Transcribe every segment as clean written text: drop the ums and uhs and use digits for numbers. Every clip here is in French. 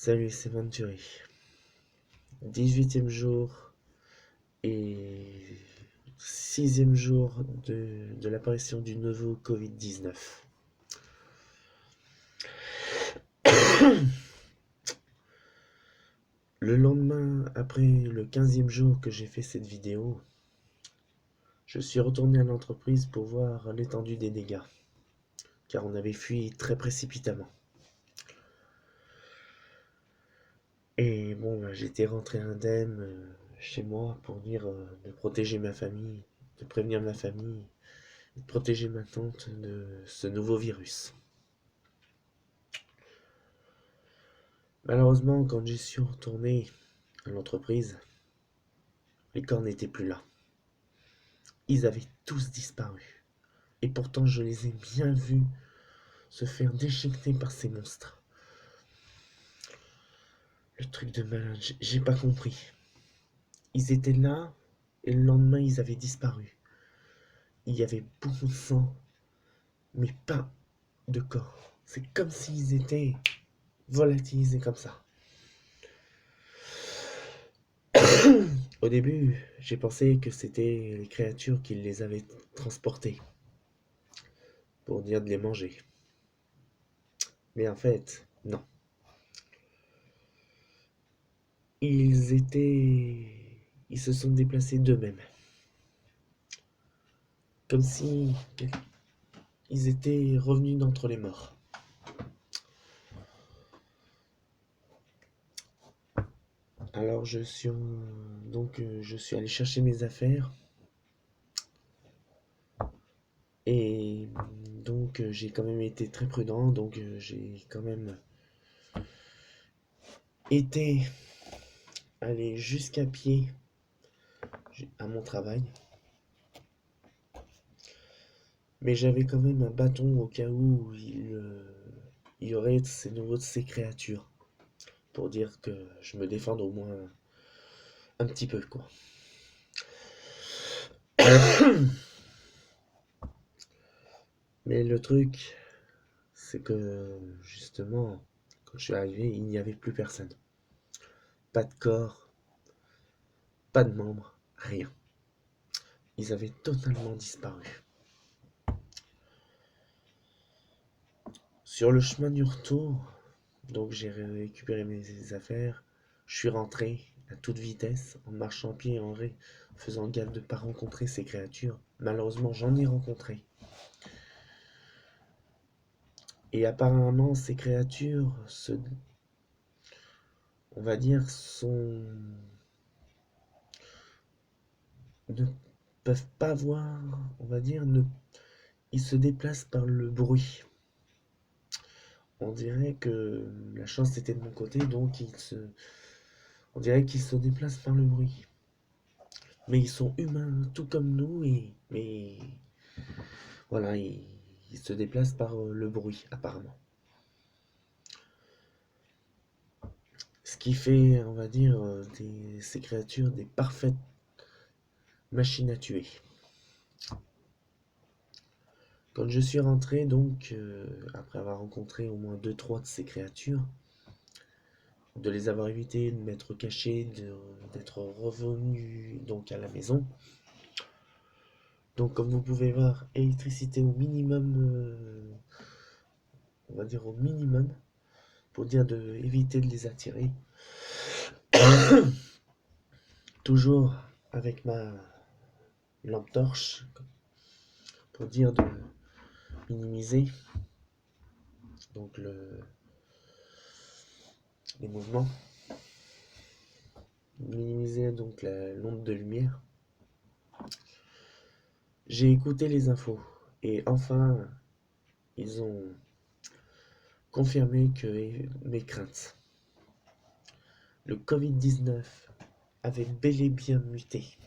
Salut, c'est Venturi. 18e jour et 6e jour de l'apparition du nouveau Covid-19. Le lendemain, après le 15e jour que j'ai fait cette vidéo, je suis retourné à l'entreprise pour voir l'étendue des dégâts, car on avait fui très précipitamment. Et bon, j'étais rentré indemne chez moi pour dire de protéger ma famille, de prévenir ma famille, de protéger ma tante de ce nouveau virus. Malheureusement, quand j'y suis retourné à l'entreprise, les corps n'étaient plus là. Ils avaient tous disparu. Et pourtant, je les ai bien vus se faire déchiqueter par ces monstres. Le truc de malade, j'ai pas compris. Ils étaient là, et le lendemain, ils avaient disparu. Il y avait beaucoup de sang, mais pas de corps. C'est comme s'ils étaient volatilisés comme ça. Au début, j'ai pensé que c'était les créatures qui les avaient transportés pour dire de les manger. Mais en fait, non. Ils se sont déplacés d'eux-mêmes. Comme si ils étaient revenus d'entre les morts. Alors je suis allé chercher mes affaires et donc j'ai quand même été très prudent, donc j'ai quand même été allé jusqu'à pied à mon travail. Mais j'avais quand même un bâton au cas où il y aurait ces créatures. Pour dire que je me défende au moins un petit peu, quoi. Mais le truc, c'est que justement, quand je suis arrivé, il n'y avait plus personne. Pas de corps, pas de membres, rien. Ils avaient totalement disparu. Sur le chemin du retour, donc j'ai récupéré mes affaires, je suis rentré à toute vitesse, en marchant pied en faisant gaffe de ne pas rencontrer ces créatures. Malheureusement, j'en ai rencontré. Et apparemment, ces créatures on va dire, ne peuvent pas voir, on va dire, ils se déplacent par le bruit. On dirait que la chance était de mon côté, donc on dirait qu'ils se déplacent par le bruit. Mais ils sont humains, tout comme nous, mais voilà, ils se déplacent par le bruit, apparemment. Ce qui fait, on va dire, ces créatures des parfaites machines à tuer. Quand je suis rentré, donc, après avoir rencontré au moins 2-3 de ces créatures, de les avoir évitées, de m'être caché, d'être revenu donc à la maison. Donc comme vous pouvez voir, électricité au minimum, on va dire au minimum, pour dire de éviter de les attirer. Toujours avec ma lampe torche, pour dire de minimiser donc les mouvements, minimiser donc l'onde de lumière. J'ai écouté les infos et enfin ils ont confirmé que mes craintes. Le Covid-19 avait bel et bien muté.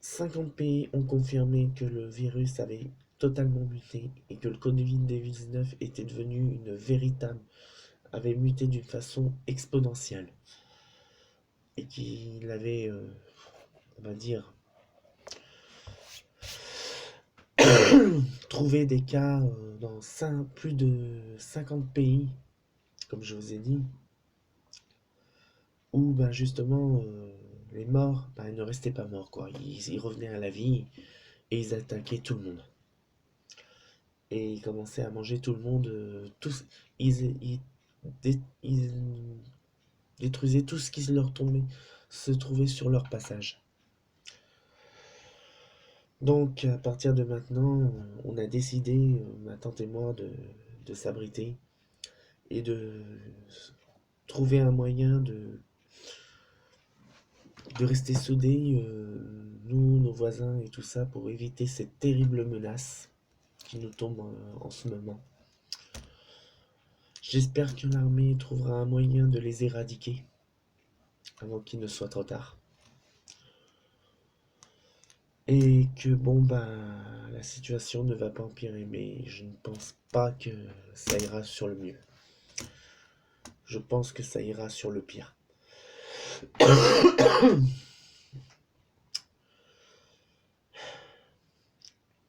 50 pays ont confirmé que le virus avait totalement muté et que le Covid-19 était devenu avait muté d'une façon exponentielle. Et qu'il avait, on va dire, trouvé des cas dans plus de 50 pays comme je vous ai dit, où ben, justement les morts ben, ils ne restaient pas morts, quoi. Ils revenaient à la vie et ils attaquaient tout le monde. Et ils commençaient à manger tout le monde, tous, ils détruisaient tout ce qui leur tombait, se trouvait sur leur passage. Donc à partir de maintenant, on a décidé, ma tante et moi, de s'abriter et de trouver un moyen de rester soudés, nous, nos voisins et tout ça, pour éviter cette terrible menace qui nous tombe en ce moment. J'espère que l'armée trouvera un moyen de les éradiquer avant qu'il ne soit trop tard. Et que bon ben la situation ne va pas empirer, mais je ne pense pas que ça ira sur le mieux. Je pense que ça ira sur le pire.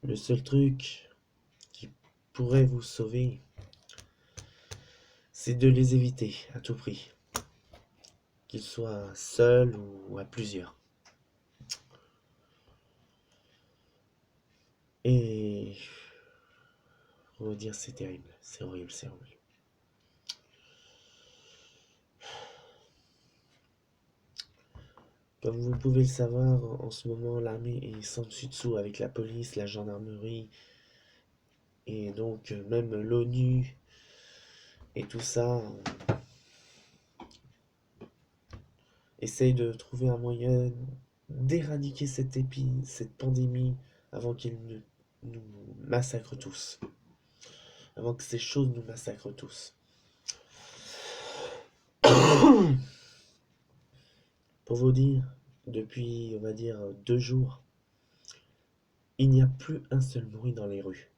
Le seul truc qui pourrait vous sauver, c'est de les éviter à tout prix, qu'ils soient seuls ou à plusieurs. Et on va dire c'est terrible, c'est horrible, c'est horrible. Comme vous pouvez le savoir, en ce moment, l'armée est sans dessus dessous avec la police, la gendarmerie, et donc même l'ONU et tout ça essaye de trouver un moyen d'éradiquer cette pandémie avant qu'elle ne nous massacre tous. Avant que ces choses nous massacrent tous. Pour vous dire, depuis, on va dire, 2 jours, il n'y a plus un seul bruit dans les rues.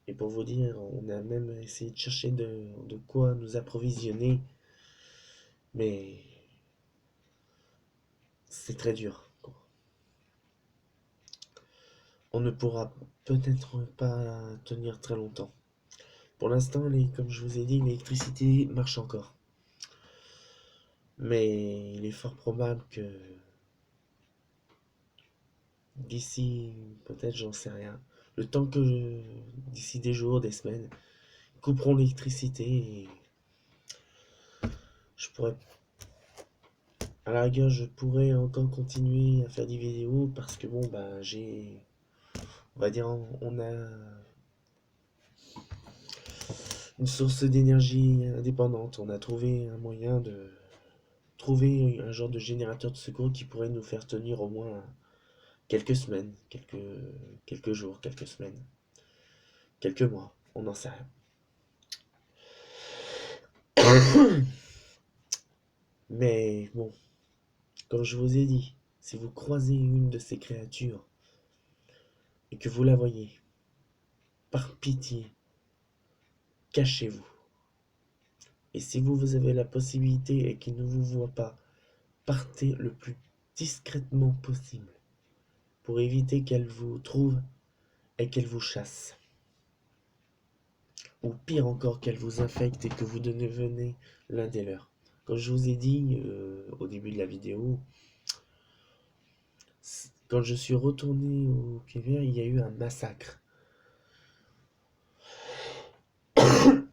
Et pour vous dire, on a même essayé de chercher de quoi nous approvisionner, mais c'est très dur. On ne pourra peut-être pas tenir très longtemps. Pour l'instant, comme je vous ai dit, l'électricité marche encore. Mais il est fort probable que d'ici, peut-être, j'en sais rien, le temps que d'ici des jours, des semaines, ils couperont l'électricité et je pourrais, à la rigueur, je pourrais encore continuer à faire des vidéos parce que bon, bah, on va dire, on a une source d'énergie indépendante. On a trouvé un moyen de trouver un genre de générateur de secours qui pourrait nous faire tenir au moins quelques semaines, quelques jours, quelques semaines, quelques mois, on n'en sait rien. Mais bon, comme je vous ai dit, si vous croisez une de ces créatures et que vous la voyez, par pitié, cachez-vous. Et si vous avez la possibilité et qu'il ne vous voit pas, partez le plus discrètement possible pour éviter qu'elle vous trouve et qu'elle vous chasse. Ou pire encore, qu'elle vous infecte et que vous devenez l'un des leurs. Comme je vous ai dit au début de la vidéo, quand je suis retourné au Quai Vert, il y a eu un massacre.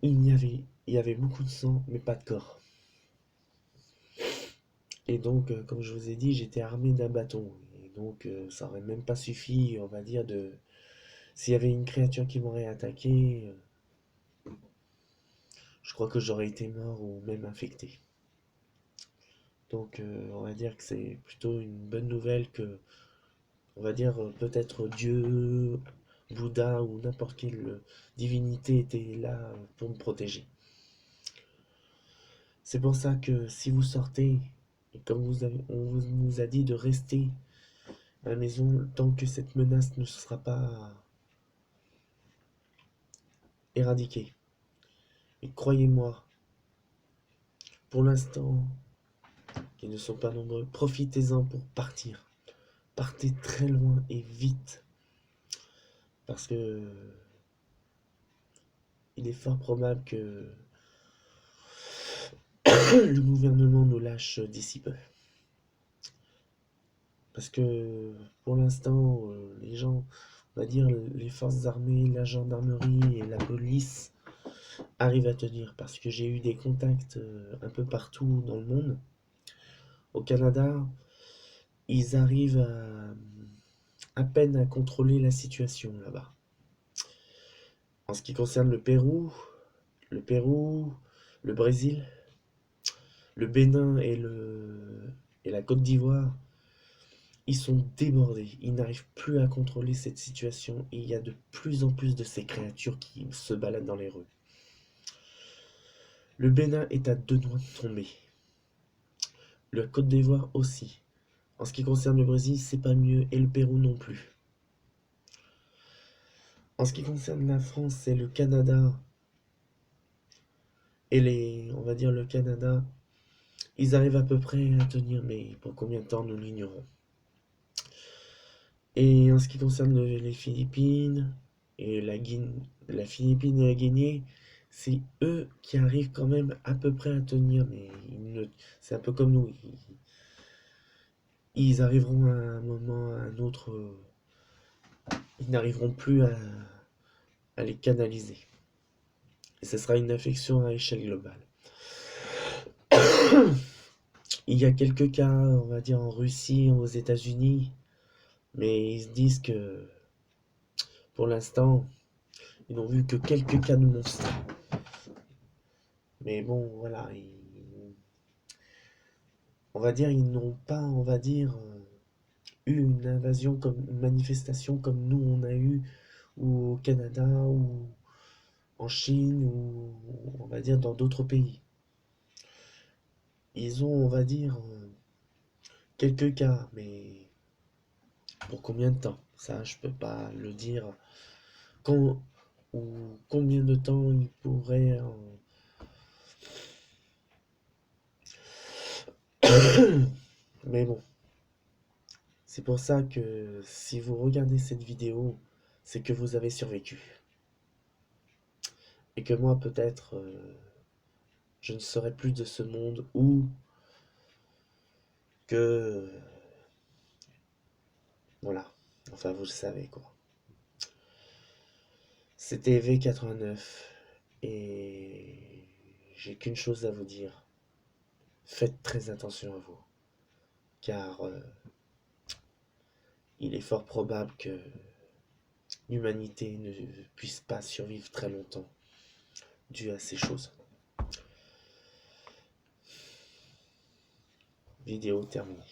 Il y avait beaucoup de sang, mais pas de corps. Et donc, comme je vous ai dit, j'étais armé d'un bâton. Et donc, ça aurait même pas suffi, on va dire, s'il y avait une créature qui m'aurait attaqué, je crois que j'aurais été mort ou même infecté. Donc, on va dire que c'est plutôt une bonne nouvelle que, on va dire, peut-être Dieu, Bouddha ou n'importe quelle divinité était là pour me protéger. C'est pour ça que si vous sortez, et comme nous a dit de rester à la maison tant que cette menace ne sera pas éradiquée. Et croyez-moi, pour l'instant, ils ne sont pas nombreux, profitez-en pour partir. Partez très loin et vite. Parce que il est fort probable que le gouvernement nous lâche d'ici peu. Parce que pour l'instant, les gens, on va dire les forces armées, la gendarmerie et la police arrivent à tenir. Parce que j'ai eu des contacts un peu partout dans le monde. Au Canada, ils arrivent à peine à contrôler la situation là-bas. En ce qui concerne le Pérou, le Brésil, le Bénin et la Côte d'Ivoire, ils sont débordés. Ils n'arrivent plus à contrôler cette situation et il y a de plus en plus de ces créatures qui se baladent dans les rues. Le Bénin est à 2 doigts de tomber. La Côte d'Ivoire aussi. En ce qui concerne le Brésil, c'est pas mieux et le Pérou non plus. En ce qui concerne la France et le Canada, on va dire le Canada, ils arrivent à peu près à tenir, mais pour combien de temps nous l'ignorons. Et en ce qui concerne les Philippines et la Philippine et la Guinée, c'est eux qui arrivent quand même à peu près à tenir, mais c'est un peu comme nous. Ils arriveront à un moment, à un autre, ils n'arriveront plus à les canaliser. Et ce sera une infection à échelle globale. Il y a quelques cas, on va dire, en Russie, aux États-Unis, mais ils se disent que pour l'instant, ils n'ont vu que quelques cas de monstres. Mais bon, voilà, on va dire, ils n'ont pas, on va dire, eu une invasion une manifestation comme nous on a eu, ou au Canada, ou en Chine, ou on va dire dans d'autres pays. Ils ont, on va dire, quelques cas, mais pour combien de temps? Ça, je peux pas le dire. Quand ou combien de temps ils pourraient Mais bon, c'est pour ça que si vous regardez cette vidéo, c'est que vous avez survécu. Et que moi, peut-être, je ne serai plus de ce monde ou que... Voilà. Enfin, vous le savez, quoi. C'était V89 et j'ai qu'une chose à vous dire. Faites très attention à vous. Car il est fort probable que l'humanité ne puisse pas survivre très longtemps dû à ces choses. Vidéo terminée.